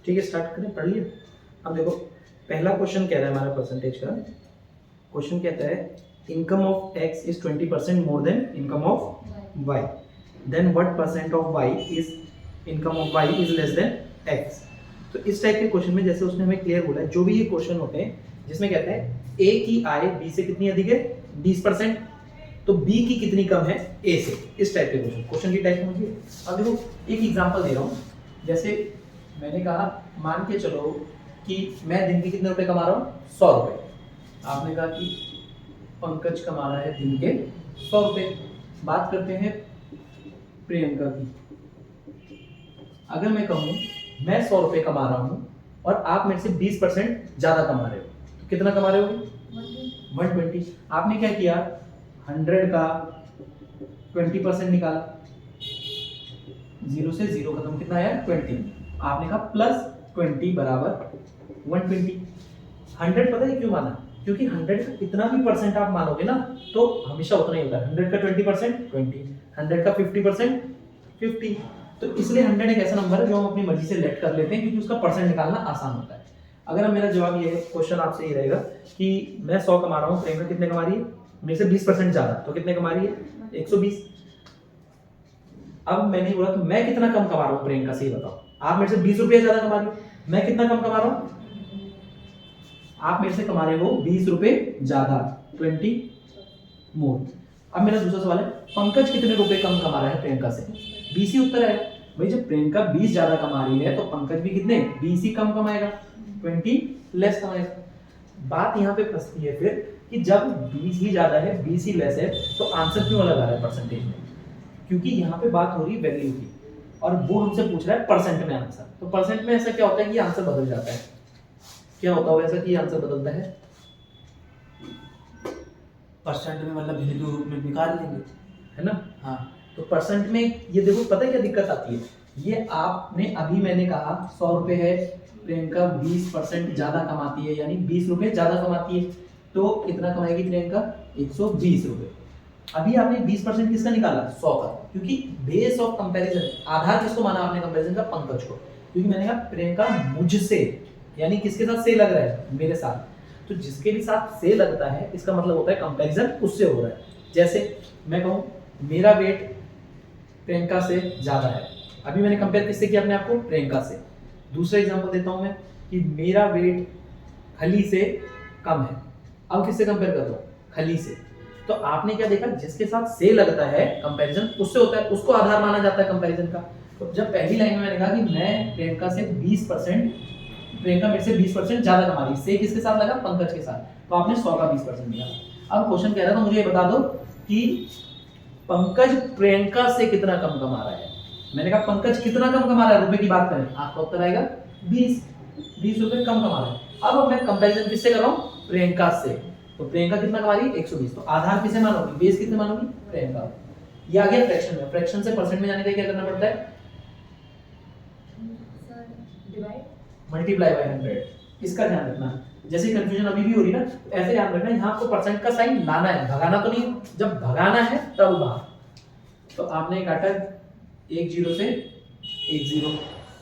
ठीक है, स्टार्ट करें, पढ़ लिया। अब देखो पहला क्वेश्चन कह रहा है हमारा परसेंटेज का। क्वेश्चन कहता है income of x is 20% more than income of y, then what percent of y is income of y is less than x. तो इस टाइप के क्वेश्चन में जैसे उसने हमें क्लियर बोला है, जो भी ये क्वेश्चन होते हैं जिसमें कहता है ए की आय बी से कितनी अधिक है 20%, तो बी की कितनी कम है ए से, इस टाइप के क्वेश्चन की टाइप समझिए। अब देखो एक एग्जांपल दे रहा हूँ, जैसे मैंने कहा मान के चलो कि मैं दिन के कितने रुपए कमा रहा हूँ 100 रुपए, आपने कहा कि पंकज कमा रहा है दिन के 100 रुपए। बात करते हैं प्रियंका की। अगर मैं कहूँ मैं 100 रुपए कमा रहा हूँ और आप मेरे से 20% ज्यादा कमा रहे हो, तो कितना कमा रहे हो 120। आपने क्या किया 100 का 20% निकाला, 0 से 0 खत्म, कितना आया 20। आपने कहा प्लस 20 बराबर 120। 100 पता है क्यों माना, क्योंकि 100 का कितना भी परसेंट आप मानोगे ना तो हमेशा उतना ही होता है। 100 का 20% 20, 100 का 50% 50। तो इसलिए 100 एक ऐसा नंबर है जो हम अपनी मर्जी से लेट कर लेते हैं क्योंकि उसका परसेंट निकालना आसान होता है। अगर अब मेरा जवाब ये है, क्वेश्चन आपसे ये रहेगा कि मैं 100 कमा रहा हूँ, प्रियंका कितने कमा रही है मेरे से 20% ज्यादा, तो कितने कमा रही है 120। अब मैंने बोला कि मैं कितना कम कमा रहा हूँ प्रियंका से, ये बताओ। आप मेरे से 20 रुपये ज्यादा कमा रही हो, मैं कितना कम कमा रहा हूँ, आप मेरे से कमा रहे हो 20 रुपए ज्यादा 20 मोर। अब मेरा दूसरा सवाल है पंकज कितने रुपए कम कमा रहा है प्रियंका से, 20 ही उत्तर है भाई। जब प्रियंका 20 ज्यादा कमा रही है तो पंकज भी कितने 20 ही कम कमाएगा, 20 लेस कमाएगा। बात यहाँ पे फंसती है फिर कि जब 20 ही ज्यादा है 20 ही लेस है तो आंसर क्यों अलग आ रहा है परसेंटेज में, क्योंकि यहाँ पे बात हो रही है वैल्यू की और वो हमसे पूछ रहा है परसेंट में आंसर। तो परसेंट में ऐसा क्या होता है कि आंसर बदल जाता है, क्या होता होगा ऐसा कि आंसर बदलता है, परसेंट में मतलब वैल्यू रूप में निकाल लेंगे, है ना। हाँ, तो परसेंट में ये देखो पता है क्या दिक्कत आती है, ये आपने अभी मैंने कहा 100 रुपए है, प्रियंका 20% ज्यादा कमाती है यानी 20 रुपए ज्यादा कमाती है, तो कितना कमाएगी प्रियंका 120 रुपए। अभी आपने 20% किसका निकाला 100 का, क्योंकि बेस ऑफ कंपैरिजन, आधार किसको माना आपने कंपैरिजन का, पंकज को, क्योंकि मैंने कहा प्रियंका मुझसे यानी किसके साथ से लग रहा है मेरे साथ, तो जिसके भी साथ से लगता है इसका मतलब होता है कंपैरिजन उससे हो रहा है। जैसे मैं कहूँ मेरा वेट प्रियंका से ज्यादा है, अभी मैंने कंपेयर किससे किया अपने आपको प्रियंका से। दूसरा एग्जांपल देता हूं मैं कि मेरा वेट खली से कम है, अब किससे कंपेयर कर रहा हूं खली से। तो आपने क्या देखा जिसके साथ से लगता है कंपैरिजन उससे होता है, उसको आधार माना जाता है कंपैरिजन का। तो जब पहली लाइन में मैंने कहा कि मैं प्रियंका से 20%, प्रियंका मेरे से 20% ज्यादा कमा रही है, से किसके साथ लगा पंकज के साथ, तो आपने 100 का 20% दिया। अब क्वेश्चन कह रहा था मुझे ये बता दो कि पंकज प्रियंका से कितना कम कमा रहा है। मैंने कहा पंकज कितना कम कमा रहा है, रुपए की बात करें, आपका उत्तर आएगा 20 रुपए कम कमा रहा है। अब मैं कंपैरिजन किससे कर रहा हूं प्रियंका से, तो प्रियंका कितना कमा रही है 120, तो आधार किसे मानोगी बेस किससे मानोगी प्रियंका। ये आ गया फ्रैक्शन में, फ्रैक्शन से परसेंट में जाने के लिए क्या करना पड़ता है मल्टीप्लाई बाय 100, इसका ध्यान रखना। जैसे कंफ्यूजन अभी भी हो रही ना, तो ऐसे ध्यान रखना यहाँ आपको परसेंट का साइन लाना है, भगाना तो नहीं, जब भगाना है तब बाहर। तो आपने काटा 1 0 से 1 0,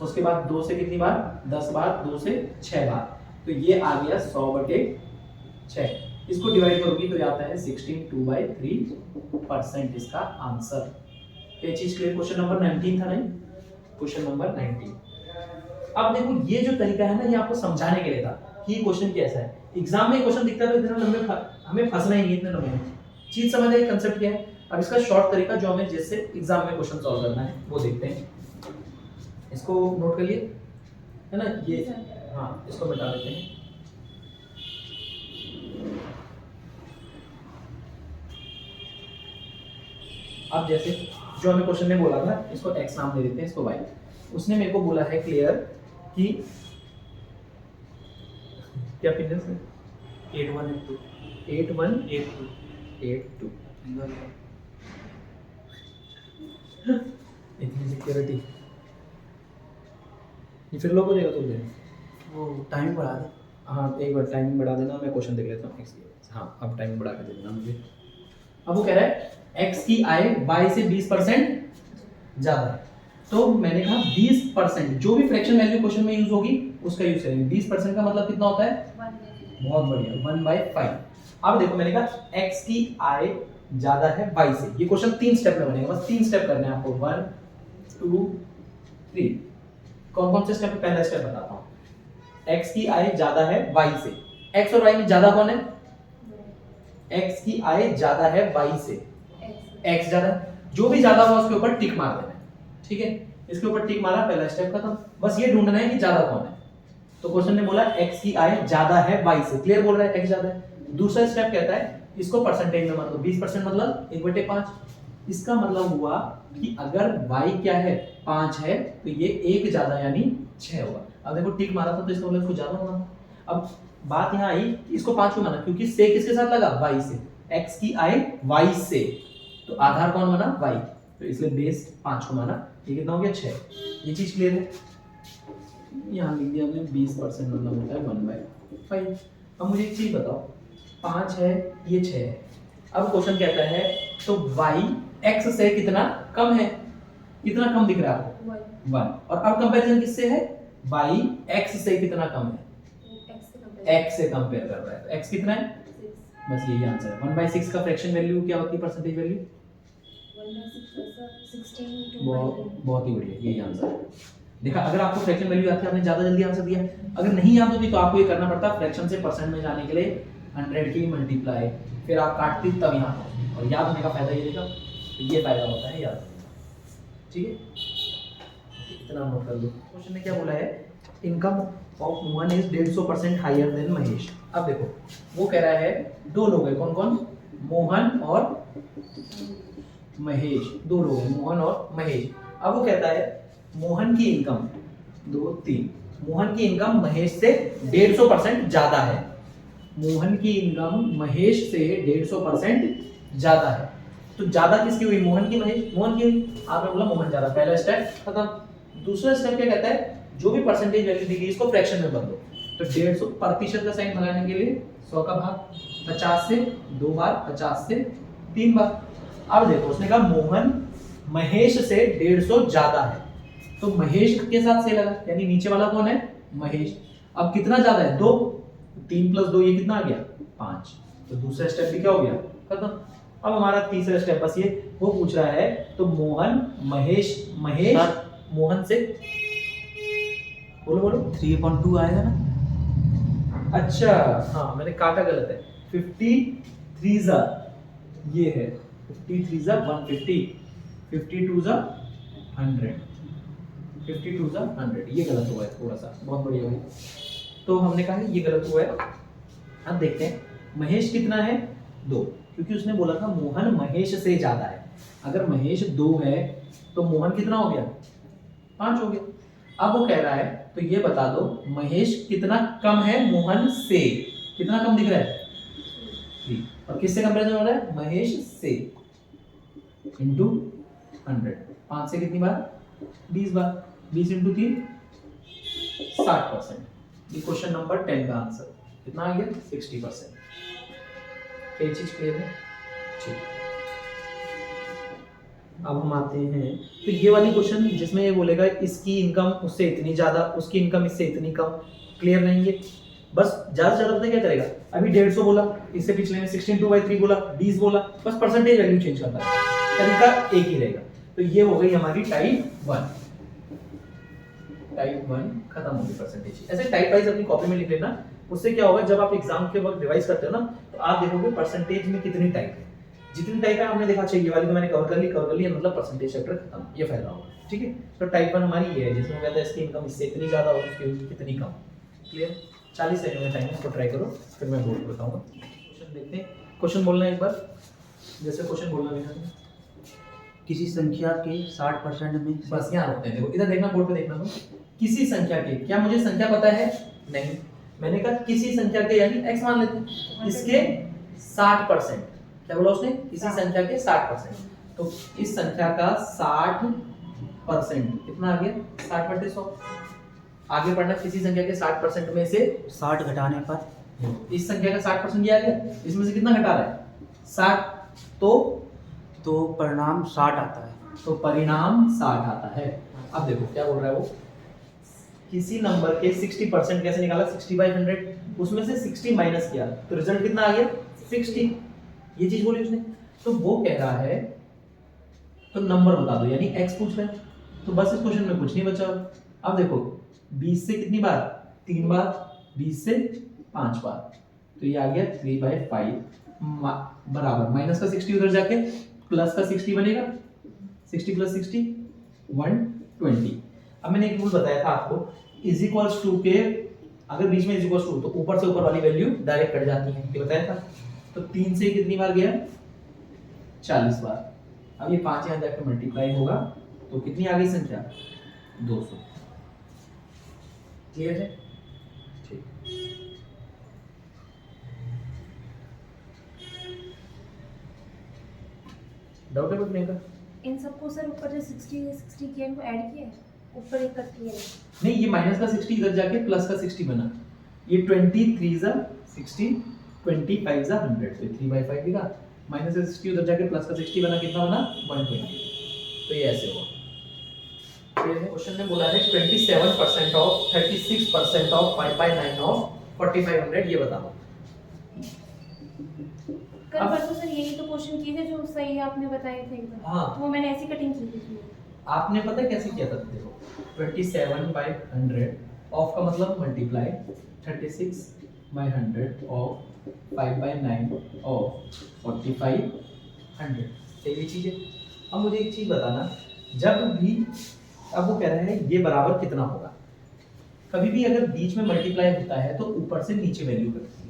उसके बाद 2 से कितनी बार 10 बार, 2 से 6 बार, तो ये आ गया 100/6। इसको डिवाइड करोगी तो आता है 16/2/3% इसका आंसर। ये चीज क्लियर। क्वेश्चन नंबर 19 था नहीं, क्वेश्चन नंबर 19। अब देखो ये जो तरीका है ना ये आपको समझाने के लिए था कि क्वेश्चन कैसा है। एग्जाम में क्वेश्चन दिखता है तो इतना लंबे हमें फंसना ही नहीं, इतने लंबे में चीज समझ आई कंसेप्ट क्या है। अब इसका शॉर्ट तरीका जो हमें जैसे एग्जाम में क्वेश्चन सॉल्व करना है वो देखते हैं। इसको नोट कर लिए है ना ये, हाँ इसको मिटा देते हैं। अब जैसे जो हमें क्वेश्चन ने बोला था इसको x नाम दे देते हैं, इसको y। उसने मेरे को बोला है क्लियर कि क्या पिन है 8182 इतनी सिक्योरिटी ये फिर लोग हो जाएगा तुम वो टाइम बढ़ा दे। हाँ एक बार टाइमिंग बढ़ा देना, मैं क्वेश्चन देख लेता हूँ। हाँ अब टाइमिंग बढ़ा के देना मुझे। अब वो कह रहा है x की आय y से 20% ज्यादा है, तो मैंने कहा 20%, जो भी फ्रैक्शन वैल्यू क्वेश्चन में यूज होगी उसका यूज करेंगे। 20% का मतलब कितना होता है? बहुत बढ़िया, 1/5। अब देखो मैंने कहा x की i ज्यादा है y से। ये क्वेश्चन 3 स्टेप में बनेगा, बस 3 स्टेप करने हैं आपको, 1 2 3। कौन कौन से स्टेप? पहला स्टेप बताता हूँ। x की i ज्यादा है y से। x और y में ज्यादा कौन है? x की i ज्यादा है y से। x ज्यादा है, जो भी ज्यादा हुआ उसके ऊपर टिक मार देना है, ठीक है? इसके ऊपर टिक मारा, पहला स्टेप खत्म। बस ये ढूंढना है कि ज्यादा कौन है। तो क्वेश्चन ने बोला x की i ज्यादा है y से, क्लियर बोल रहा है x ज्यादा है। दूसरा स्टेप कहता है इसको परसेंटेज में मान लो, 20% मतलब 1/5। इसका मतलब हुआ कि अगर y क्या है? 5 है, तो ये 1 ज्यादा यानी 6 होगा। अब देखो टिक मारा था तो इसका मतलब इसको ज्यादा होना था। अब बात यहाँ आई, इसको 5 क्यों माना? क्योंकि से किसके साथ लगा? y से। x की i y से, तो आधार कौन बना? y, तो इसलिए बेस 5 को माना। ये कितना हो गया? 6। ये चीज क्लियर है? यहाँ लिख दिया हमने 20% मतलब होता है 1/5। अब मुझे एक चीज बताओ, 5 है, ये 6 है। अब क्वेश्चन कहता है तो y x से कितना कम है? कितना कम दिख रहा है आपको? 1। और अब कंपैरिजन किससे है? y x से कितना कम है? x से कंपेयर कर रहा है, तो x कितना है? बस यही आंसर है। 1/6 का फ्रैक्शन वैल्यू क्या होती है? Percentage value? बहुत ही बढ़िया, यही आंसर है। देखा, अगर आपको फ्रैक्शन वैल्यू आती है, आपने ज्यादा जल्दी आंसर दिया। अगर नहीं याद होती तो आपको ये करना पड़ता फ्रैक्शन से परसेंट में जाने के लिए 100 की मल्टीप्लाई, फिर आप काटती तब यहाँ पहुंचती। और याद होने का फायदा ये देखा, ये फायदा होता है याद, ठीक है? इतना नोट कर लो। क्वेश्चन ने क्या बोला है? Income of Mohan is 150% higher than Mahesh. अब देखो वो कह रहा है दो लोग हैं, कौन कौन? मोहन और महेश, दो लोग हैं, मोहन और महेश। अब वो कहता है मोहन की इनकम 2 3, मोहन की इनकम महेश से 150% ज्यादा है। मोहन की इनकम महेश से 150% ज्यादा है। तो ज्यादा किसकी हुई? मोहन की, महेश? मोहन की हुई। आपने बोला मोहन ज्यादा, पहला स्टेप खत्म। दूसरा स्टेप क्या कहता है? जो भी परसेंटेज वैल्यू दी गई इसको फ्रैक्शन में बदलो। तो 150 प्रतिशत का साइन लगाने के लिए 100 का भाग, 50 से 2 बार, 50 से 3 बार। अब देखो उसने कहा मोहन महेश से 150 ज्यादा है, तो महेश के साथ से लगा, यानी नीचे वाला कौन है? महेश। अब कितना ज्यादा है? 2। 3 + 2 ये कितना आ गया? 5। तो दूसरा स्टेप भी क्या हो गया? खत्म। अब हमारा तीसरा स्टेप बस ये वो पूछ रहा है, तो मोहन महेश मोहन से, बोलो बोलो, 3/2 आएगा ना? अच्छा हाँ, मैंने काटा गलत है। 53 जा ये है, 53 जा 150, 52 जा 100, 52 जा 100, ये गलत हुआ है थोड़ा सा, बहुत बढ़िया भाई। तो हमने कहा ये गलत हुआ है। अब देखते हैं महेश कितना है? 2, क्योंकि उसने बोला था मोहन महेश से ज्यादा है। अगर महेश 2 है तो मोहन कितना हो गया? 5 हो गया। अब वो कह रहा है तो ये बता दो महेश कितना कम है मोहन से? कितना कम दिख रहा है? 3। और किससे कंपैरिजन हो रहा है? महेश से इंटू 100। 5 से कितनी बार? 20 बार। 20 इंटू 3 60%। ये क्वेश्चन नंबर 10 का आंसर कितना आ गया? 60%। ये चीज क्लियर है? ठीक। अब हम आते हैं तो ये वाली क्वेश्चन जिसमें ये बोलेगा इसकी इनकम उससे इतनी ज्यादा, उसकी इनकम इससे इतनी कम, क्लियर नहीं है। बस ज्यादा से ज्यादा पता क्या करेगा? अभी 150 बोला, इससे पिछले में 16/3 बोला, 20 बोला, बस परसेंटेज वैल्यू चेंज करता है, तरीका एक ही रहेगा। तो ये हो गई हमारी टाइप 1। टाइप 1 खत्म होगी परसेंटेज। ऐसे टाइप वाइज अपनी कॉपी में लिख लेना। उससे क्या होगा, जब आप एग्जाम के वक्त रिवाइज करते हो ना, तो आप देखोगे परसेंटेज में कितनी टाइप है। जितनी टाइप है आपने देखा, अच्छा ये वाली तो मैंने कवर कर ली, मतलब परसेंटेज चैप्टर खत्म, ये फायदा होगा। ठीक है, तो टाइप 1 हमारी ये है जिसमें कहता है इसकी इनकम इससे इतनी ज्यादा और उसकी कितनी कम। क्लियर? 40 सेकंड में टाइम है, इसको ट्राई करो, फिर मैं बोर्ड बताऊंगा। क्वेश्चन देखते हैं। क्वेश्चन बोलना एक बार, जैसे क्वेश्चन बोलना भी किसी संख्या के 60% में से, बस यहाँ रुकते हैं। देखो इधर देखना, बोर्ड पे देखना। तो किसी संख्या के, क्या मुझे संख्या पता है? नहीं। मैंने कहा किसी संख्या के यानी x मान लेते हैं, इसके 60%। क्या बोला उसने? किसी संख्या के 60%। तो इस संख्या का 60% कितना आ गया? 60/100। आगे बढ़ना, किसी संख्या के 60% में से 60 घटाने पर, इस संख्या का 60% ये आ गया, इसमें से कितना घटा रहा है? 60। तो परिणाम 60 आता है। परिणाम 60 आता है। अब देखो क्या बोल रहा है वो, किसी नंबर के 60% कैसे निकाला, 60/100, उसमें से 60 माइनस किया तो रिजल्ट कितना आ गया 60, ये चीज बोली उसने। तो वो कह रहा है तो नंबर बता दो, यानी x पूछ रहा है। तो बस इस क्वेश्चन में कुछ नहीं बचा। अब देखो 20 से कितनी बार, 3 बार, 20 से 5 बार, तो ये आ गया 3/5 बराबर माइनस का 60 उधर जाके प्लस का 60 बनेगा, 60 + 60 120। अब मैंने एक रूल बताया था आपको, इज इक्वल्स टू के अगर बीच में इज इक्वल्स टू तो ऊपर से ऊपर वाली वैल्यू डायरेक्ट कट जाती है, ये बताया था। तो 3 से कितनी बार गया 40 बार। अब ये 5 यहां जाकर मल्टीप्लाई होगा तो कितनी आ गई संख्या 200। क्लियर है? ठीक। डाउट है प्रियंका? इन सबको सर ऊपर जो 60 किया इनको ऐड किया है, ऊपर एक कट किया है। नहीं, ये माइनस का 60 इधर जाके प्लस का 60 बना, ये 23 ज़ा 60, 25 ज़ा 100, तो 3/5 दिखा, माइनस का 60 उधर जाके प्लस का 60 बना, कितना बना 120। तो ये ऐसे होगा। क्वेश्चन में बोला है 27% ऑफ 36% ऑफ 5/9 ऑफ 4500, ये बताओ। कल परसों सर यही तो क्वेश्चन किए थे जो सही आपने बताए थे एकदम। हाँ। तो वो मैंने ऐसी कटिंग की थी। आपने पता है कैसे किया था, देखो 27/100 ऑफ का मतलब मल्टीप्लाई 36/100 ऑफ 5/9 ऑफ 4500, ये चीज है। अब मुझे एक चीज बताना, जब भी अब वो कह रहे हैं ये बराबर कितना होगा, कभी भी अगर बीच में मल्टीप्लाई होता है तो ऊपर से नीचे वैल्यू करती है।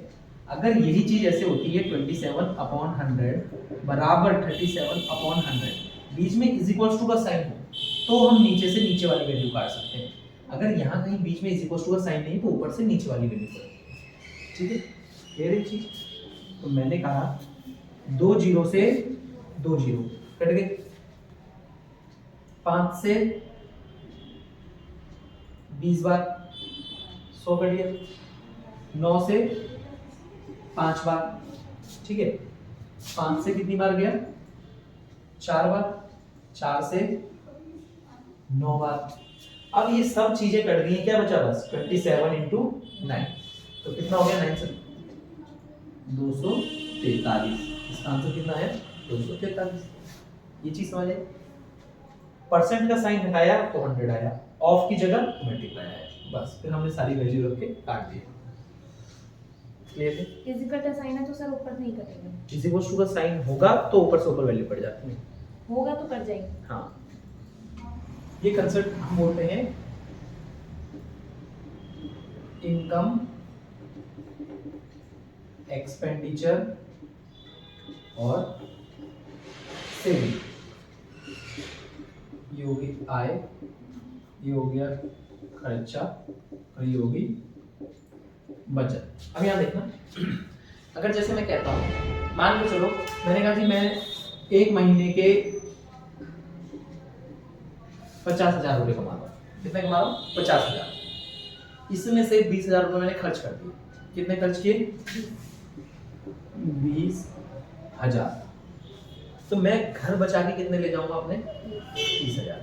अगर यही चीज ऐसे होती है 27/100 बराबर 37/100, बीच में इज इक्वल्स टू का साइन हो तो हम नीचे से नीचे वाली वैल्यू काट सकते हैं। अगर यहाँ कहीं बीच में इज इक्वल्स टू का साइन नहीं तो ऊपर से नीचे वाली वैल्यू करेंगे। ठीक है, क्लियर है चीज? तो मैंने कहा 2 0 से 2 0 कट गए, 5 से 20 बार 100 कट गया, 9 से 5 बार, ठीक है, 5 से कितनी बार गया 4 बार, 4 से 9 बार। अब ये सब चीजें कट गई, क्या बचा बस 27 × 9, तो कितना हो गया 9 से 243। इसका आंसर कितना है 243। ये चीज समझ आई? परसेंट का साइन हटाया तो 100 आया, ऑफ की जगह मल्टीप्लाई आया, बस फिर हमने सारी वैल्यू रख के काट दिया। क्लियर है? फिजिकल का साइन है तो सर ऊपर नहीं कटेगा, इज इक्वल्स टू का साइन होगा तो ऊपर से ऊपर वैल्यू पड़ जाती है। होगा तो कट जाएगी। हाँ, ये कंसेप्ट हम बोलते हैं इनकम, एक्सपेंडिचर और सेविंग। ये होगी आय, ये हो गया खर्चा और ये होगी बचत। अब यहाँ देखना, अगर जैसे मैं कहता हूँ, मान के चलो मैंने कहा जी मैं एक महीने के 50,000 रुपये कमा रहा हूँ। कितने कमा रहा हूँ 50,000। इसमें से 20,000 रुपये मैंने खर्च कर दिए। कितने खर्च किए 20,000। तो मैं घर बचा के कितने ले जाऊंगा अपने 30,000।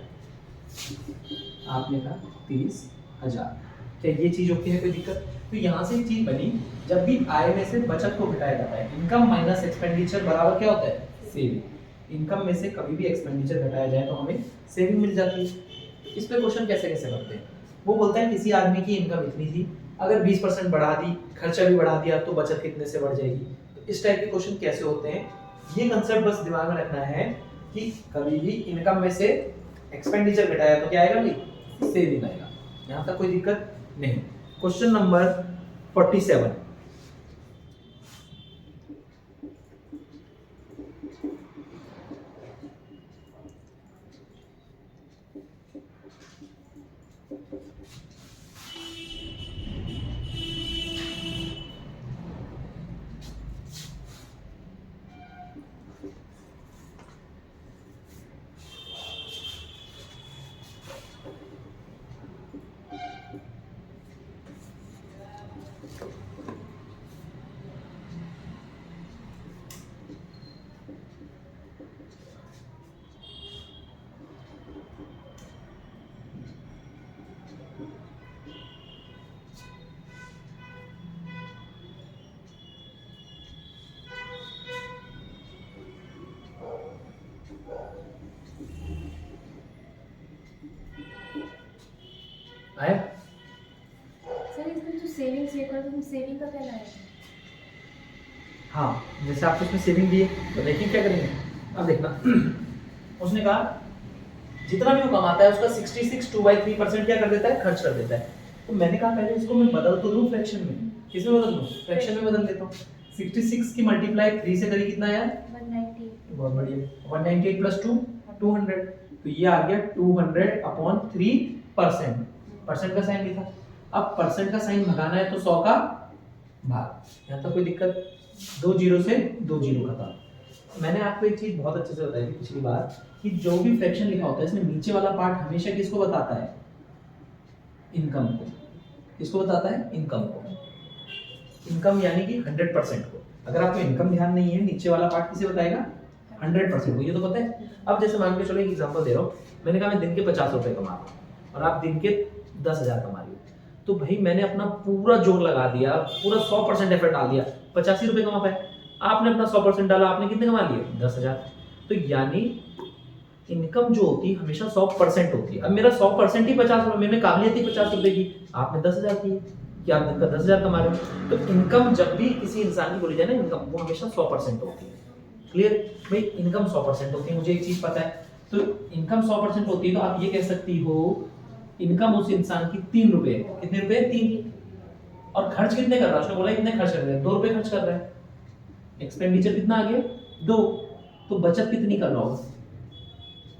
आपने कहा 30,000। क्या ये चीज ओके है, कोई दिक्कत? तो यहाँ से एक चीज बनी, जब भी आय में से बचत को घटाया जाता है, इनकम माइनस एक्सपेंडिचर बराबर क्या होता है सेविंग। इनकम में से कभी भी एक्सपेंडिचर घटाया जाए तो हमें सेविंग मिल जाती है। इस पे क्वेश्चन कैसे कैसे करते हैं, वो बोलता है किसी आदमी की इनकम इतनी थी, अगर 20% बढ़ा दी, खर्चा भी बढ़ा दिया तो बचत कितने से बढ़ जाएगी। तो इस टाइप के क्वेश्चन कैसे होते हैं, ये कंसेप्ट बस दिमाग में रखना है कि कभी भी इनकम में से एक्सपेंडिचर घटाया तो क्या आएगा भाई सेविंग आएगा। यहाँ तक कोई दिक्कत नहीं। क्वेश्चन नंबर 47, आया? सर इसमें जो सेविंग्स ये कर तुम सेविंग का क्या लाया? हाँ, जैसे आपको इसमें सेविंग दी है तो देखिए क्या करेंगे। अब देखना उसने कहा जितना भी वो कमाता है उसका 66 2/3% क्या कर देता है, खर्च कर देता है। तो मैंने कहा पहले इसको मैं बदल तो दूं फ्रैक्शन में, किसमें बदल दूं, फ्रैक्शन में बदल देता हूँ। 66 की मल्टीप्लाई 3 से करी कितना आया, 190। बहुत बढ़िया, 198 प्लस 2 200, तो ये आ गया 200/3%। परसेंट का साइन लिखा। अब परसेंट का साइन भगाना है तो 100 का भाग, यहाँ तक कोई दिक्कत, 2 जीरो से 2 जीरो खत्म। मैंने आपको एक चीज बहुत अच्छे से बताई थी पिछली बार कि जो भी फ्रैक्शन लिखा होता है इसमें नीचे वाला पार्ट हमेशा किसको बताता है, इनकम को। किसको बताता है, इनकम को। इनकम यानी कि 100% को। अगर आपको इनकम ध्यान नहीं है नीचे वाला पार्ट किसे बताएगा, 100% को, ये तो पता है। अब जैसे मान के चलो एक एग्जांपल दे रहा हूँ, मैंने कहा मैं दिन के 50 रुपए कमा रहा हूँ और आप दिन के 10,000 कमा रही हो, तो भाई मैंने अपना पूरा जोर लगा दिया, पूरा 100% एफर्ट डाल दिया, 85 रुपए कमा पाए। आपने अपना 100% डाला, आपने कितने कमा लिए, 10,000। तो यानी इनकम जो होती है हमेशा 100% होती है। अब मेरा 100% ही 50 रुपए, मेरे काबिलियत ही 50 रुपए की, आपने 10,000 की कि आप दिन का 10,000 कमा रहे हो। तो इनकम जब भी किसी इंसान की बोली जाए ना, इनकम वो हमेशा 100% होती है। क्लियर भाई, इनकम 100% होती है, मुझे एक चीज पता है। तो इनकम 100% होती है तो आप ये कह सकती हो इनकम उस इंसान की 3 रुपए, कितने रुपए, 3। और खर्च कितने कर रहा है, उसने बोला इतने खर्च कर रहा है, 2 रुपए खर्च कर रहा है। एक्सपेंडिचर कितना आ गया, 2। तो बचत कितनी कर रहा होगा,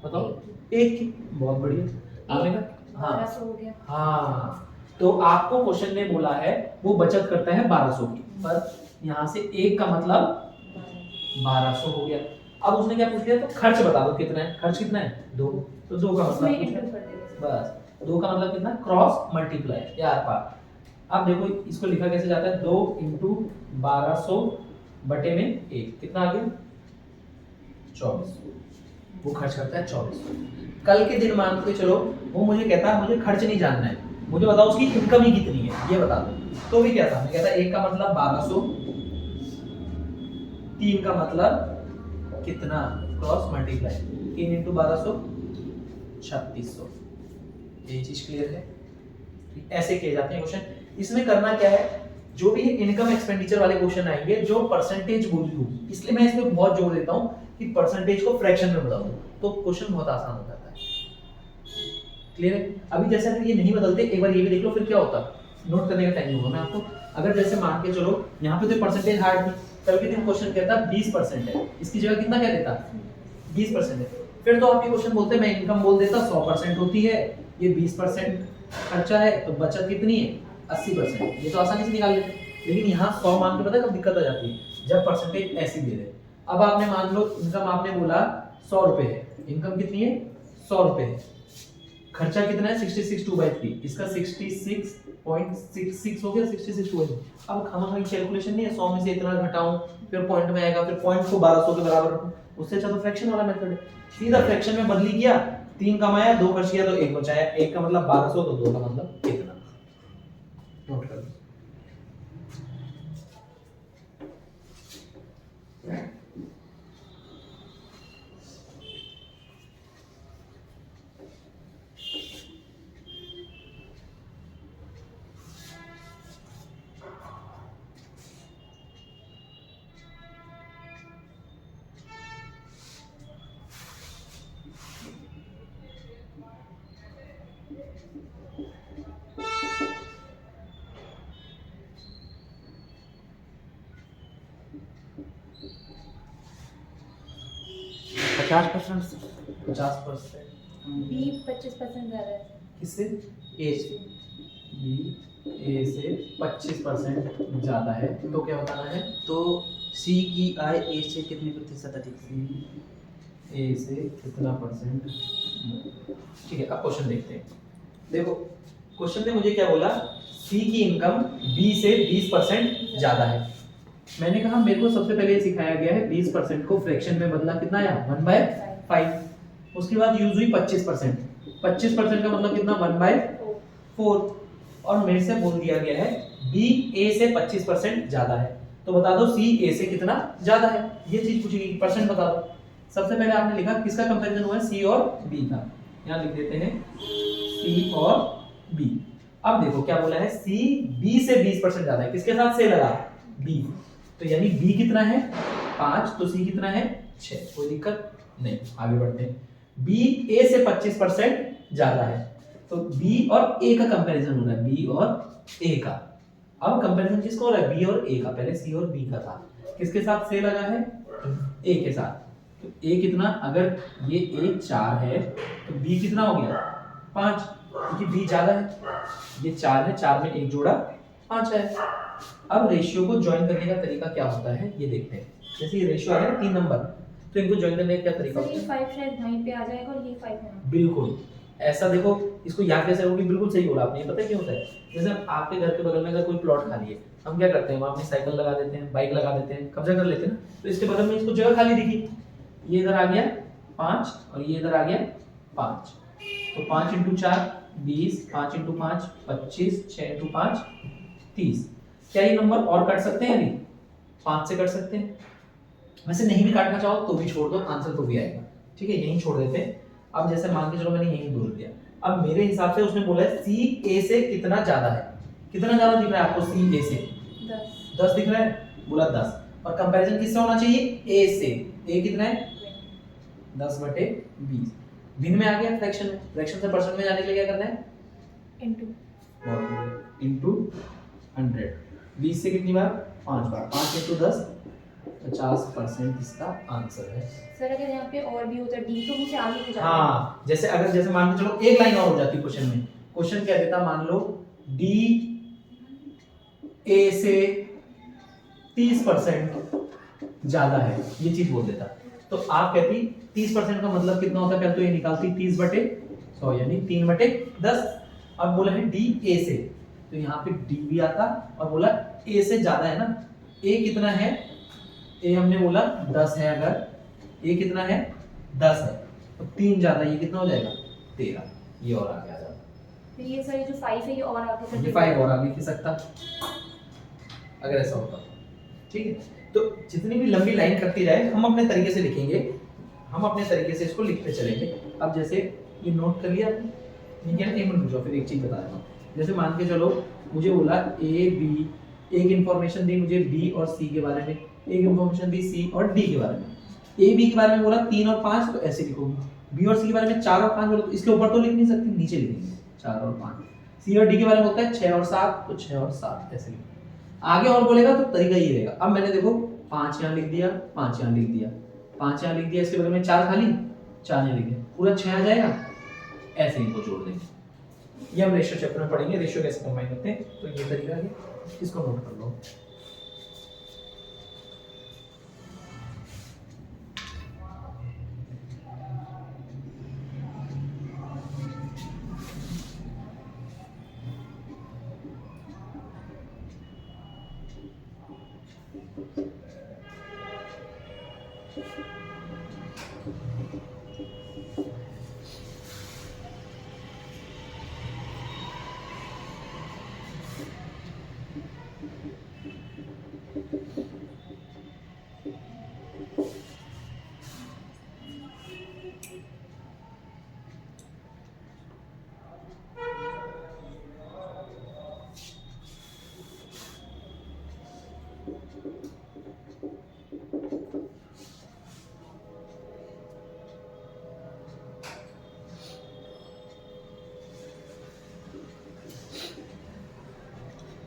बताओ, 1 की। बहुत बढ़िया, आपने कहा हाँ 1200 हो गया। हाँ, तो आपको क्वेश्चन ने बोला है वो बचत करता है 1200 की, पर यहाँ से 1 का मतलब 1200 हो गया। अब उसने क्या पूछ लिया, तो खर्च बता दो कितना है, खर्च कितना है, 2। तो 2 का उसमें मतलब इंटू कितना? कर देंगे। बस 2 का मतलब कितना, क्रॉस मल्टीप्लाई या आर पार। अब देखो इसको लिखा कैसे जाता है, 2 × 1200 बटे में 1, कितना आ गया, 24। वो खर्च करता है 24। कल के दिन मान के चलो वो मुझे कहता है मुझे खर्च नहीं जानना है, मुझे बताओ उसकी इनकम ही कितनी है ये बता दो। तो भी क्या था, मैं कहता 1 का मतलब 1200, 3 का मतलब कितना, क्रॉस मल्टीप्लाई, 3 × 1200 3600। ये चीज क्लियर है, ऐसे किए जाते हैं क्वेश्चन। इसमें करना क्या है, जो भी इनकम एक्सपेंडिचर वाले क्वेश्चन आएंगे जो परसेंटेज बोली हो, इसलिए मैं इसमें बहुत जोर देता हूं कि परसेंटेज को फ्रैक्शन में बदल दो, तो क्वेश्चन बहुत आसान हो जाता है। क्लियर है? अभी जैसे अगर ये नहीं बदलते, एक बार ये भी देख लो फिर क्या होता, नोट करने का टाइम होगा मैं आपको। अगर जैसे मान के चलो यहाँ पे तो परसेंटेज हार्ड थी, कल के दिन क्वेश्चन कहता 20% है, इसकी जगह कितना कह देता, 20% है। फिर तो आप ये क्वेश्चन बोलते मैं इनकम बोल देता 100% होती है, ये 20% खर्चा है, तो बचत कितनी है, 80%। ये तो आसानी से निकाल लेते। लेकिन यहाँ 100 मान के पता है कब दिक्कत आ जाती है, जब परसेंटेज ऐसी दे दे। अब आपने मान लो इनकम आपने बोला 100 रुपए है, इनकम कितनी है, 100 रुपए है, खर्चा कितना है 66 2/3, इसका 66.66 हो गया, 66 2/3। अब खामा की कैलकुलेशन नहीं है, 100 में से इतना घटाऊं फिर पॉइंट में आएगा, फिर पॉइंट को 1200 के बराबर रखूं, उससे अच्छा तो फ्रैक्शन वाला मेथड है। सीधा फ्रैक्शन में बदली किया, 3 कमाया, 2 खर्च किया तो 1 बचाया। 1 का मतलब 1200 तो 2 का मतलब कितना, नोट कर लो। 50%। 50%। बी 25% ज्यादा है। किससे, ए से। बी ए से 25% ज्यादा है, तो क्या बताना है, तो सी की आय ए से कितने प्रतिशत अधिक है? सी ए से कितना परसेंट। ठीक है, अब क्वेश्चन देखते हैं। देखो क्वेश्चन ने मुझे क्या बोला, सी की इनकम बी से 20% ज्यादा है। मैंने कहा मेरे को सबसे पहले सिखाया गया है 20% को फ्रैक्शन में बदला, कितना आया 1/5। उसके बाद यूज हुई 25%, 25% का मतलब कितना 1/4। और मेरे से बोल दिया गया है बी ए से 25% ज्यादा है, तो बता दो सी ए से कितना ज्यादा है, ये चीज पूछी गई, परसेंट बता दो। सबसे पहले आपने लिखा किसका कंपैरिजन हुआ है, सी और बी का, यहाँ लिख देते हैं सी और बी। अब देखो क्या बोला है, सी बी से 20% ज्यादा है, किसके साथ से लगा, बी, तो यानी बी कितना है 5, तो सी कितना है 6, कोई दिक्कत नहीं, आगे बढ़ते हैं। बी ए से 25% ज्यादा है, तो बी और ए का कंपैरिजन हो रहा है, बी और ए का। अब कंपैरिजन किसका हो रहा है, बी और ए का, पहले सी और बी का था, किसके साथ से लगा है, ए के साथ, तो ए कितना, अगर ये ए 4 है तो बी कितना हो गया 5, क्योंकि बी ज्यादा है, ये 4 है, 4 में एक जोड़ा 5 है। अब रेशियो को ज्वाइन करने का तरीका क्या होता है ये देखते हैं। जैसे ये रेशियो आ गया 3 नंबर, तो इनको ज्वाइन करने का क्या तरीका सर होता ये है, 5 शायद वहीं पे आ जाएगा और ये 5 यहाँ। बिल्कुल ऐसा, देखो इसको याद कैसे होगी, बिल्कुल सही बोला आपने, ये पता है क्यों होता है, जैसे हम आपके घर के बगल में अगर कोई प्लॉट खाली है, हम क्या करते हैं, वहां अपनी साइकिल लगा देते हैं, बाइक लगा देते हैं, कब्जा कर लेते हैं ना, तो इसके बगल में इसको जगह खाली दिखी, ये इधर आ गया 5 और ये इधर आ गया 5, तो 5 × 4 20, 5 × 5 25, 6 × 5 30। क्या ये नंबर और काट सकते हैं, अभी 5 से काट सकते हैं, वैसे नहीं भी काटना चाहो तो भी छोड़ दो, आंसर तो भी आएगा, ठीक है, यहीं छोड़ देते हैं। अब जैसे मान के चलो मैंने यहीं बोल दिया, अब मेरे हिसाब से उसने बोला है सी ए से कितना ज्यादा है, कितना ज्यादा दिख रहा है आपको, सी ए से 10 दिख रहा है, बोला 10, और कंपैरिजन किससे होना चाहिए, ए से, ए कितना है 10/20, भिन्न में आ गया, फ्रैक्शन में, फ्रैक्शन से परसेंट में जाने के लिए क्या करना है, इनटू 100, 20 से कितनी बार 5 बार, 5 × 10 50% इसका आंसर है। सर अगर यहाँ पे और भी होता डी तो मुझे आगे हो जाता। हाँ, जैसे अगर जैसे मान के चलो एक लाइन और हो जाती क्वेश्चन में, क्वेश्चन क्या देता, मान लो डी ए से 30% ज्यादा है, ये चीज बोल देता, तो आप कहती 30% का मतलब कितना होता है, पहले तो ये निकालती 30/100 यानी 3/10। अब बोला है डी ए से, तो यहाँ पे डी भी आता, और बोला ए से ज्यादा है ना, ए कितना है, ए हमने बोला 10 है, अगर ए कितना है 10 है, तो 3 ज्यादा, ये कितना हो जाएगा 13, ये और आगे आ जाता, फिर ये सर ये जो 5 है ये और आगे ये 5 और आगे खिसक सकता अगर ऐसा होता, ठीक है। तो जितनी भी लंबी लाइन कटती जाए हम अपने तरीके से लिखेंगे, हम अपने तरीके से इसको लिखते चलेंगे। अब जैसे ये नोट कर लिया आपने, ठीक है ना, एक मिनट रुको, फिर एक चीज बता रहा हूँ। जैसे मान के चलो मुझे बोला ए बी, एक इन्फॉर्मेशन दी मुझे बी और सी के बारे में, एक इन्फॉर्मेशन दी सी और डी के बारे में, ए बी के बारे में बोला 3 और 5, तो ऐसे लिखोगे, बी और सी के बारे में 4 और 5 बोला, तो इसके ऊपर तो लिख नहीं सकते, नीचे लिखेंगे 4 और 5, सी और डी के बारे में होता है 6 और 7, तो 6 और 7 ऐसे लिखेंगे। आगे और बोलेगा तो तरीका ये रहेगा। अब मैंने देखो 5 यहाँ लिख दिया, 5 यहाँ लिख दिया, 5 यहाँ लिख दिया, इसके बगल में 4 खाली, 4 यहाँ लिख दिया, पूरा 6 आ जाएगा, ऐसे इनको जोड़ देंगे। ये हम रेशियो चैप्टर में पढ़ेंगे, रेशियो कैसे कंबाइन होते हैं, तो ये तरीका है, इसको नोट कर लो।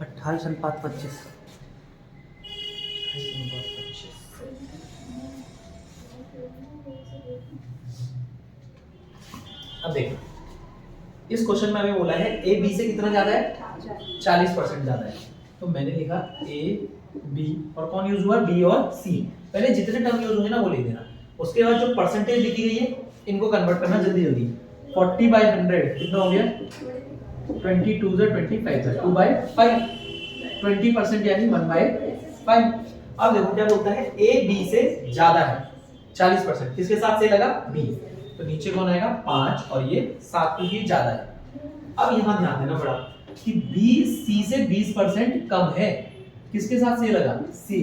अट्ठाईस अनुपात 25। अब देखो इस क्वेश्चन में हमें बोला है ए बी से कितना ज्यादा है, 40% ज्यादा है, तो मैंने लिखा ए बी, और कौन यूज हुआ, बी और सी। पहले जितने टर्म यूज हुए ना वो लिख देना, उसके बाद जो परसेंटेज लिखी गई है इनको कन्वर्ट करना जल्दी जल्दी। 40/100 कितना हो गया, 22 से 25 से 2/5, 20% यानी 1/5। अब देखो क्या बोलता है, ए बी से ज्यादा है 40%, किसके साथ से लगा, बी, तो नीचे कौन आएगा 5 और ये 7 क्योंकि ज्यादा है। अब यहाँ ध्यान देना बड़ा कि बी सी से 20% कम है, किसके साथ से लगा, सी,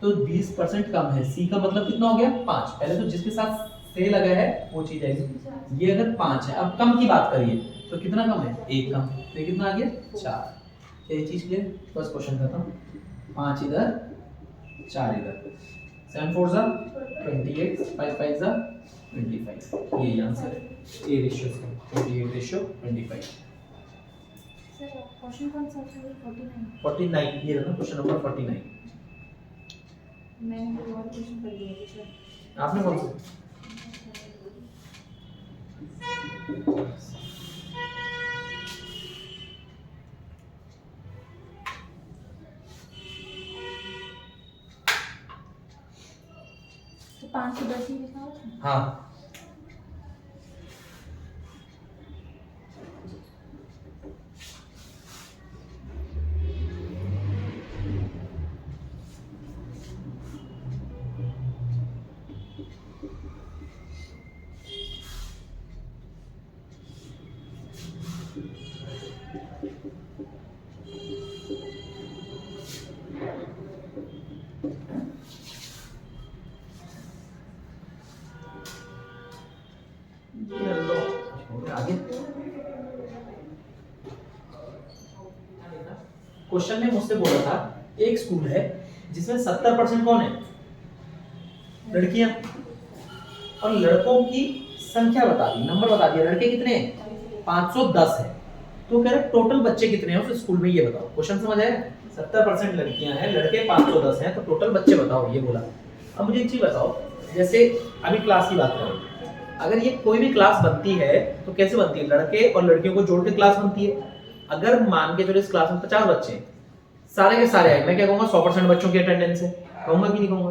तो 20% कम है, सी का मतलब कितना हो गया 5। पहले तो जिसके साथ से लगा है वो चीज आएगी, ये अगर 5 है, अब कम की बात करिए तो कितना कम है? 1 कम, तो ये कितना आ गया? 4। ये चीज क्लियर? बस क्वेश्चन खत्म। 5 इधर 4 इधर, 7 4 जा 28, 5 5 जा 25, ये आंसर है। ए रेशियो से 28 रेशियो 25। सर क्वेश्चन कौन सा था? 49। 49 ये रहा क्वेश्चन नंबर 49। मैंने कोई और क्वेश्चन कर लिया सर। आपने कौन सा? तो 5 से 10 ही लिखा हुआ था। हाँ आगे क्वेश्चन ने मुझसे बोला था एक स्कूल है जिसमें 70% कौन है? लड़कियां, और लड़कों की संख्या बता दी, नंबर बता दिया। लड़के कितने हैं? 510 है। तो कह रहे टोटल बच्चे कितने हैं उस स्कूल में, ये बताओ। क्वेश्चन समझ आया? 70% लड़कियां हैं, लड़के 510 हैं, तो टोटल बच्चे बताओ, ये बोला। अब मुझे एक चीज बताओ, जैसे अभी क्लास की बात करें, अगर ये कोई भी क्लास बनती है तो कैसे बनती है? लड़के और लड़कियों को जोड़ के क्लास बनती है। अगर मान के चलो इस क्लास में 50 बच्चे हैं, सारे के सारे आए, मैं क्या कहूंगा? 100% बच्चों की अटेंडेंस है, कहूंगा कि नहीं कहूंगा?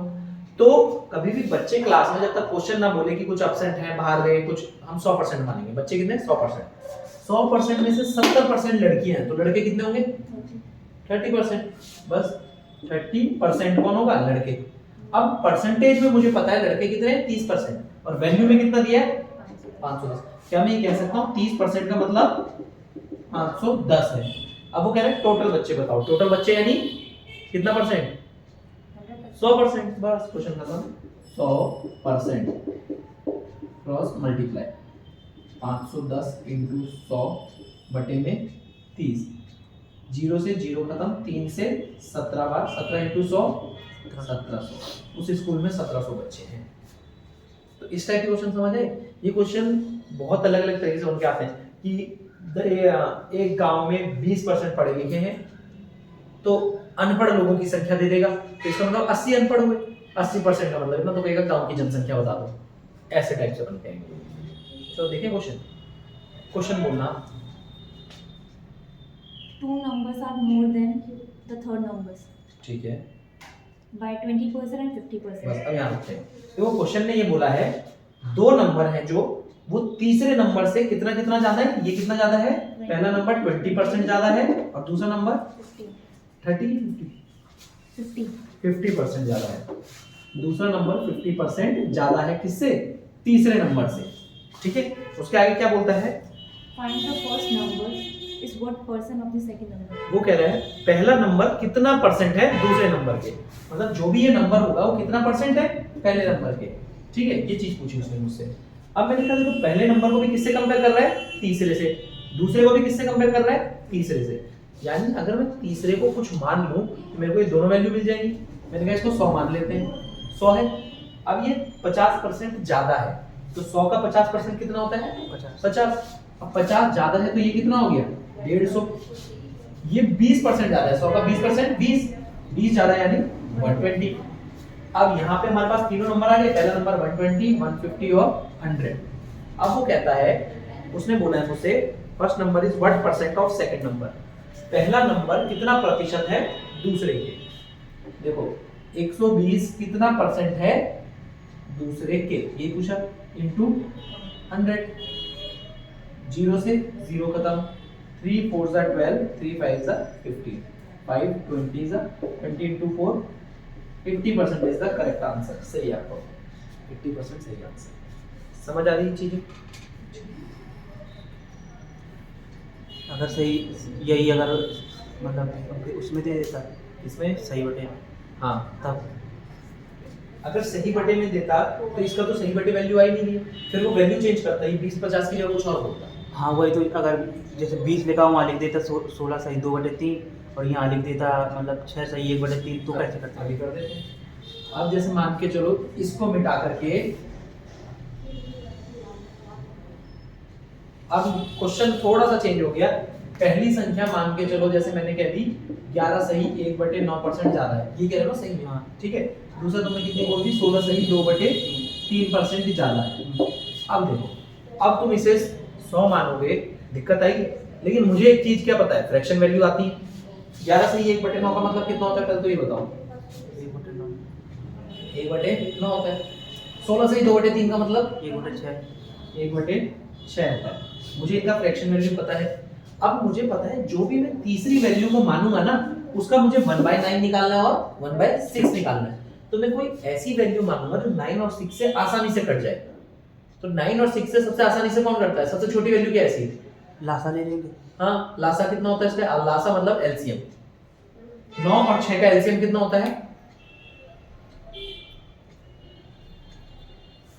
तो कभी भी बच्चे क्लास में जब तक क्वेश्चन ना बोले कि कुछ एब्सेंट है, बाहर गए कुछ, हम 100% मानेंगे। बच्चे कितने? 100% में से 70% लड़कियां हैं, तो लड़के कितने होंगे? 30%। बस 30% कौन होगा? लड़के। अब परसेंटेज में मुझे पता है लड़के कितने हैं? 30%, और वैल्यू में कितना दिया है? 510। क्या मैं ये कह सकता हूँ 30% का मतलब 510 है। अब वो कह रहे हैं टोटल बच्चे बताओ। टोटल बच्चे यानी कितना परसेंट? 100%। बस क्वेश्चन खत्म। 100% क्रॉस मल्टीप्लाई 510 इंटू 100 बटे में 30, 0 से 0 खत्म, 3 से 17 बार, 17 इंटू 100 1700। उस स्कूल में 1700 बच्चे हैं। तो इस टाइप के क्वेश्चन समझ आए? ये क्वेश्चन बहुत अलग अलग तरीके से उनके आते हैं कि एक गांव में 20% पढ़े लिखे हैं, तो अनपढ़ लोगों की संख्या दे देगा, तो इसका मतलब 80 अनपढ़ हुए। 80% का मतलब इतना, तो कहेगा गांव की जनसंख्या बता दो। ऐसे टाइप से बनते हैं। तो देखिए क्वेश्चन बोलना। 2 numbers are more than the third numbers ठीक है, by 20% and 50%. बस अब यहाँ रखते हैं। तो क्वेश्चन ने ये बोला है 2 नंबर हैं जो वो तीसरे नंबर से कितना कितना ज्यादा है? ये कितना ज्यादा है? पहला नंबर 20% ज्यादा है, और दूसरा नंबर 50% ज्यादा है। दूसरा नंबर 50% ज्यादा है किससे? तीसरे नंबर से। ठीक है, उसके आगे क्या बोलता है? Find the first number is what percent of the second number. वो कह रहा है पहला नंबर कितना परसेंट है दूसरे नंबर के, मतलब जो भी ये नंबर होगा वो कितना परसेंट है पहले नंबर के। ठीक है, ये चीज पूछी उसने मुझसे। अब मैंने कहा देखो पहले नंबर को भी किससे कंपेयर कर रहा है? तीसरे से। दूसरे को भी किससे कंपेयर कर रहा है? तीसरे से। यानी अगर मैं तीसरे को कुछ मान लूं तो मेरे को ये दोनों वैल्यू मिल जाएंगी। मैंने कहा इसको 100 मान लेते हैं, 100 है। अब ये 50% ज्यादा है, तो 100 का 50% कितना होता है? 50। अब 50 ज्यादा है तो ये कितना हो गया? 150। ये 20% ज्यादा है, 100 का 20% 20 ज्यादा है यानी 120। अब यहाँ पे हमारे पास तीनों नंबर आ गए। पहला नंबर 120, 150 और 100। अब वो कहता है, उसने बोला है मुझसे first number is what percent of second number, पहला नंबर कितना प्रतिशत है दूसरे के। देखो 120 कितना परसेंट है दूसरे के, ये पूछा, इनटू 100। 0 से 0 खत्म, 3 4 जा 12, 3 5 जा 15, 5 20 जा 20 into 4, 80% is the correct answer. सही आपको 80% सही आंसर। समझ आ रही चीजें? अगर सही यही अगर मतलब उसमें दे देता, इसमें सही बटे, हाँ, तब अगर सही बटे में देता तो इसका तो सही बटे वैल्यू आई नहीं है, फिर वो वैल्यू चेंज करता है, 20 50 की जगह कुछ और बोलता। हाँ वही तो, अगर जैसे 20 लिखा वहाँ लिख देता 16 सही 2/3, और यहाँ लिख देता मतलब 6 सही 1/3, तो कैसे करते आगे कर देते हैं। अब जैसे मान के चलो इसको मिटा करके, अब क्वेश्चन थोड़ा सा चेंज हो गया। पहली संख्या मान के चलो, जैसे मैंने कह दी 11 सही 1/9% ज्यादा है, ये कह रहे हो ना, सही है। हाँ। ठीक है, दूसरा तुमने कितनी बोल दी, 16 सही 2/3% ज्यादा है। अब देखो, अब तुम इसे 100 मानोगे, दिक्कत आएगी। लेकिन मुझे एक चीज क्या पता है, फ्रैक्शन वैल्यू आती है। 11 सही 1/9 का मतलब कितना होता है, पहले तो ये बताओ। 1/9 होता है। 16 सही 2/3 का मतलब 1/6। 1/6 होता है। मुझे इनका फ्रैक्शन वैल्यू पता है। अब मुझे पता है जो भी मैं तीसरी वैल्यू को मानूंगा ना, उसका मुझे 1/9 निकालना है और 1/6 निकालना है। तो मैं कोई ऐसी वैल्यू मानूंगा जो 9 और 6 से आसानी से कट जाए। तो 9 और 6 से सबसे आसानी से कौन कटता है, सबसे छोटी वैल्यू क्या है, ऐसी। लासा ले लेंगे। हाँ, लासा कितना होता है इसका, लासा मतलब एलसीएम। 9 और 6 का एलसीएम कितना होता है,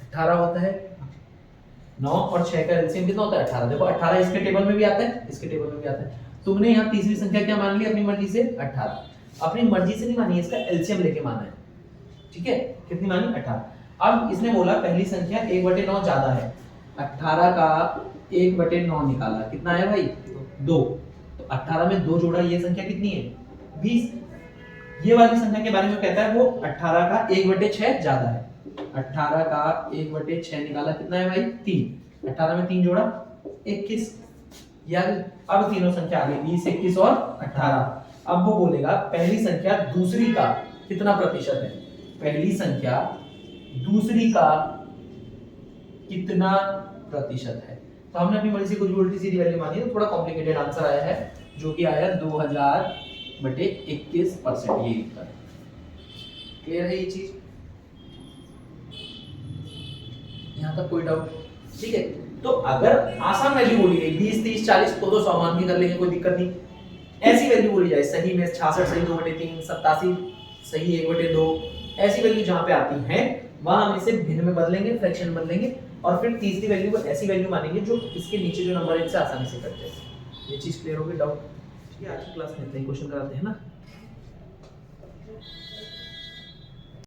18 होता है। 9 और 6 का एलसीएम कितना होता है, 18। देखो 18 इसके टेबल में भी आता है, इसके टेबल में भी आता है। तुमने यहाँ तीसरी संख्या क्या मान ली अपनी मर्जी से, 18। अपनी मर्जी से नहीं मानी है, इसका एलसीएम लेके माना है। ठीक है, कितनी मानी, 18। अब इसने बोला पहली संख्या 1/9 ज्यादा है, 18 का 1/9 निकाला, कितना है भाई, 2। तो 18 में 2 जोड़ा, ये संख्या कितनी है, 20। ये वाली संख्या के बारे में कहता है वो 18 का 1/6 ज्यादा है। 18 का 1/6 निकाला, कितना है भाई, 3। 18 में 3 जोड़ा 21। यार अब तीनों संख्या आ गई, 20, 21 और 18। अब वो बोलेगा पहली संख्या दूसरी का कितना प्रतिशत है, पहली संख्या दूसरी का कितना प्रतिशत है। तो हमने अपनी मर्जी से कुछ भी उल्टी सीधी वैल्यू मानी है, तो थोड़ा कॉम्प्लिकेटेड आंसर आया है, जो कि आया 2000/21%। ये उत्तर है। क्लियर है ये चीज, यहाँ तक कोई डाउट, ठीक है। तो अगर आसान वैल्यू बोली गई 20, 30, 40 तो 100 मान के कर लेंगे, कोई दिक्कत नहीं। ऐसी वैल्यू बोली जाए सही में 66 सही 2/3, 87 सही 1/2, ऐसी वैल्यू जहां पे आती हैं वहां हम इसे भिन्न में बदलेंगे, फ्रैक्शन बदलेंगे, और फिर तीसरी वैल्यू को ऐसी वैल्यू मानेंगे जो इसके नीचे जो नंबर है इससे आसानी से कट जाए। ये चीज क्लियर हो गई, डाउट। ठीक है, आज की क्लास में इतना ही क्वेश्चन कराते हैं ना।